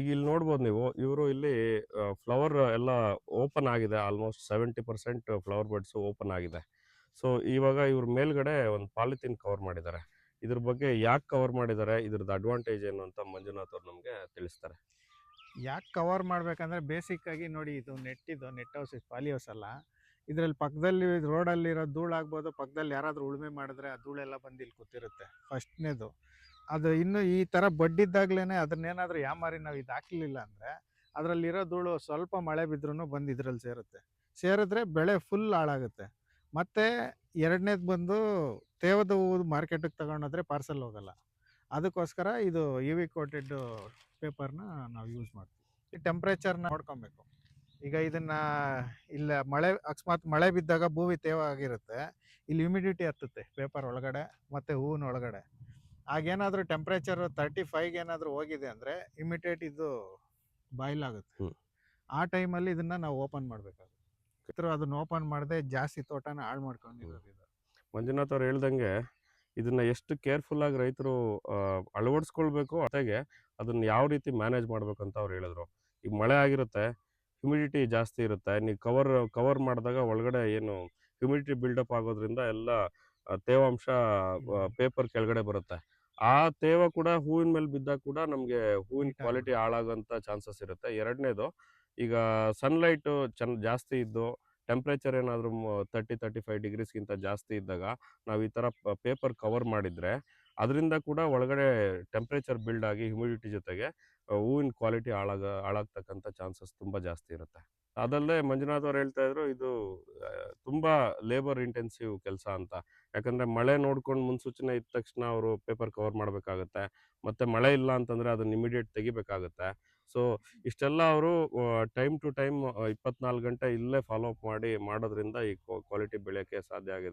ಈಗ ಇಲ್ಲಿ ನೋಡ್ಬೋದು ನೀವು, ಇವರು ಇಲ್ಲಿ ಫ್ಲವರ್ ಎಲ್ಲ ಓಪನ್ ಆಗಿದೆ. ಆಲ್ಮೋಸ್ಟ್ 70% ಫ್ಲವರ್ ಬಡ್ಸ್ ಓಪನ್ ಆಗಿದೆ. ಸೊ ಇವಾಗ ಇವ್ರ ಮೇಲ್ಗಡೆ ಒಂದು ಪಾಲಿಥೀನ್ ಕವರ್ ಮಾಡಿದ್ದಾರೆ. ಇದ್ರ ಬಗ್ಗೆ ಯಾಕೆ ಕವರ್ ಮಾಡಿದ್ದಾರೆ, ಇದ್ರದ್ದು ಅಡ್ವಾಂಟೇಜ್ ಏನು ಅಂತ ಮಂಜುನಾಥ್ ಅವ್ರು ನಮಗೆ ತಿಳಿಸ್ತಾರೆ. ಯಾಕೆ ಕವರ್ ಮಾಡಬೇಕಂದ್ರೆ ಬೇಸಿಕ್ಕಾಗಿ ನೋಡಿ, ಇದು ನೆಟ್ ಹೌಸ್, ಪಾಲಿ ಹೌಸ್ ಅಲ್ಲ. ಇದರಲ್ಲಿ ಪಕ್ಕದಲ್ಲಿ ರೋಡಲ್ಲಿರೋ ಧೂಳಾಗ್ಬೋದು, ಪಕ್ಕದಲ್ಲಿ ಯಾರಾದರೂ ಉಳುಮೆ ಮಾಡಿದ್ರೆ ಆ ಧೂಳೆಲ್ಲ ಬಂದು ಇಲ್ಲಿ ಕೂತಿರುತ್ತೆ. ಫಸ್ಟ್ನೇದು ಅದು. ಇನ್ನು ಈ ಥರ ಬಡ್ಡಿದ್ದಾಗ್ಲೇ ಅದನ್ನೇನಾದರೂ ಯಾಮಾರಿ ನಾವು ಇದು ಹಾಕಲಿಲ್ಲ ಅಂದರೆ ಅದರಲ್ಲಿರೋ ಧೂಳು ಸ್ವಲ್ಪ ಮಳೆ ಬಿದ್ರೂ ಬಂದು ಇದರಲ್ಲಿ ಸೇರಿದ್ರೆ ಬೆಳೆ ಫುಲ್ ಹಾಳಾಗುತ್ತೆ. ಮತ್ತು ಎರಡನೇದು ಬಂದು ತೇವದ ಹೂವು ಮಾರ್ಕೆಟಿಗೆ ತಗೊಂಡೋದ್ರೆ ಪಾರ್ಸಲ್ ಹೋಗಲ್ಲ. ಅದಕ್ಕೋಸ್ಕರ ಇದು ಯು ವಿ ಕೋಟೆಡ್ ಪೇಪರ್ನ ನಾವು ಯೂಸ್ ಮಾಡ್ತೀವಿ. ಈ ಟೆಂಪ್ರೇಚರ್ನ ನೋಡ್ಕೊಬೇಕು. ಈಗ ಇದನ್ನು ಇಲ್ಲ ಅಕಸ್ಮಾತ್ ಮಳೆ ಬಿದ್ದಾಗ ಭೂಮಿ ತೇವ ಆಗಿರುತ್ತೆ, ಇಲ್ಲಿ ಹ್ಯುಮಿಡಿಟಿ ಹತ್ತುತ್ತೆ ಪೇಪರ್ ಒಳಗಡೆ ಮತ್ತು ಹೂವಿನ ಒಳಗಡೆ. ಆಗೇನಾದರೂ ಟೆಂಪ್ರೇಚರ್ 35 ಏನಾದರೂ ಹೋಗಿದೆ ಅಂದರೆ ಇಮಿಡಿಯೇಟ್ ಇದು ಬಾಯ್ಲ್ ಆಗುತ್ತೆ. ಆ ಟೈಮಲ್ಲಿ ಇದನ್ನು ನಾವು ಓಪನ್ ಮಾಡಬೇಕಾಗುತ್ತೆ. ಅದನ್ನು ಓಪನ್ ಮಾಡದೆ ಜಾಸ್ತಿ ತೋಟನ ಹಾಳು ಮಾಡ್ಕೊಂಡಿರೋದು. ಮಂಜುನಾಥ್ ಅವ್ರು ಹೇಳ್ದಂಗೆ ಇದನ್ನ ಎಷ್ಟು ಕೇರ್ಫುಲ್ಲಾಗಿ ರೈತರು ಅಳವಡಿಸ್ಕೊಳ್ಬೇಕು, ಜೊತೆಗೆ ಅದನ್ನ ಯಾವ ರೀತಿ ಮ್ಯಾನೇಜ್ ಮಾಡ್ಬೇಕು ಅಂತ ಅವ್ರು ಹೇಳಿದ್ರು. ಈಗ ಮಳೆ ಆಗಿರುತ್ತೆ, ಹ್ಯುಮಿಡಿಟಿ ಜಾಸ್ತಿ ಇರುತ್ತೆ. ನೀವು ಕವರ್ ಮಾಡಿದಾಗ ಒಳಗಡೆ ಏನು ಹ್ಯುಮಿಡಿಟಿ ಬಿಲ್ಡಪ್ ಆಗೋದ್ರಿಂದ ಎಲ್ಲ ತೇವಾಂಶ ಪೇಪರ್ ಕೆಳಗಡೆ ಬರುತ್ತೆ. ಆ ತೇವ ಕೂಡ ಹೂವಿನ ಮೇಲೆ ಬಿದ್ದಾಗ ಕೂಡ ನಮಗೆ ಹೂವಿನ ಕ್ವಾಲಿಟಿ ಹಾಳಾಗೋಂಥ ಚಾನ್ಸಸ್ ಇರುತ್ತೆ. ಎರಡನೇದು, ಈಗ ಸನ್ಲೈಟು ಜಾಸ್ತಿ ಇದ್ದು ಟೆಂಪ್ರೇಚರ್ ಏನಾದರೂ 30-35 ಡಿಗ್ರೀಸ್ಗಿಂತ ಜಾಸ್ತಿ ಇದ್ದಾಗ ನಾವು ಈ ಥರ ಪೇಪರ್ ಕವರ್ ಮಾಡಿದರೆ ಅದರಿಂದ ಕೂಡ ಒಳಗಡೆ ಟೆಂಪ್ರೇಚರ್ ಬಿಲ್ಡ್ ಆಗಿ ಹ್ಯುಮಿಡಿಟಿ ಜೊತೆಗೆ ಹೂವಿನ ಕ್ವಾಲಿಟಿ ಹಾಳಾಗ್ತಕ್ಕಂಥ ಚಾನ್ಸಸ್ ತುಂಬ ಜಾಸ್ತಿ ಇರುತ್ತೆ. ಅದಲ್ಲದೆ ಮಂಜುನಾಥ್ ಅವ್ರು ಹೇಳ್ತಾ ಇದ್ರು, ಇದು ತುಂಬ ಲೇಬರ್ ಇಂಟೆನ್ಸಿವ್ ಕೆಲಸ ಅಂತ. ಯಾಕಂದರೆ ಮಳೆ ನೋಡ್ಕೊಂಡು ಮುನ್ಸೂಚನೆ ಇದ್ದ ತಕ್ಷಣ ಅವರು ಪೇಪರ್ ಕವರ್ ಮಾಡಬೇಕಾಗತ್ತೆ. ಮತ್ತು ಮಳೆ ಇಲ್ಲ ಅಂತಂದರೆ ಅದನ್ನು ಇಮಿಡಿಯೇಟ್ ತೆಗಿಬೇಕಾಗತ್ತೆ. ಸೊ ಇಷ್ಟೆಲ್ಲ ಅವರು ಟೈಮ್ ಟು ಟೈಮ್ 24 ಗಂಟೆ ಇಲ್ಲೇ ಫಾಲೋ ಅಪ್ ಮಾಡೋದ್ರಿಂದ ಈ ಕ್ವಾಲಿಟಿ ಬೆಳೆಯೋಕ್ಕೆ ಸಾಧ್ಯ ಆಗಿದೆ.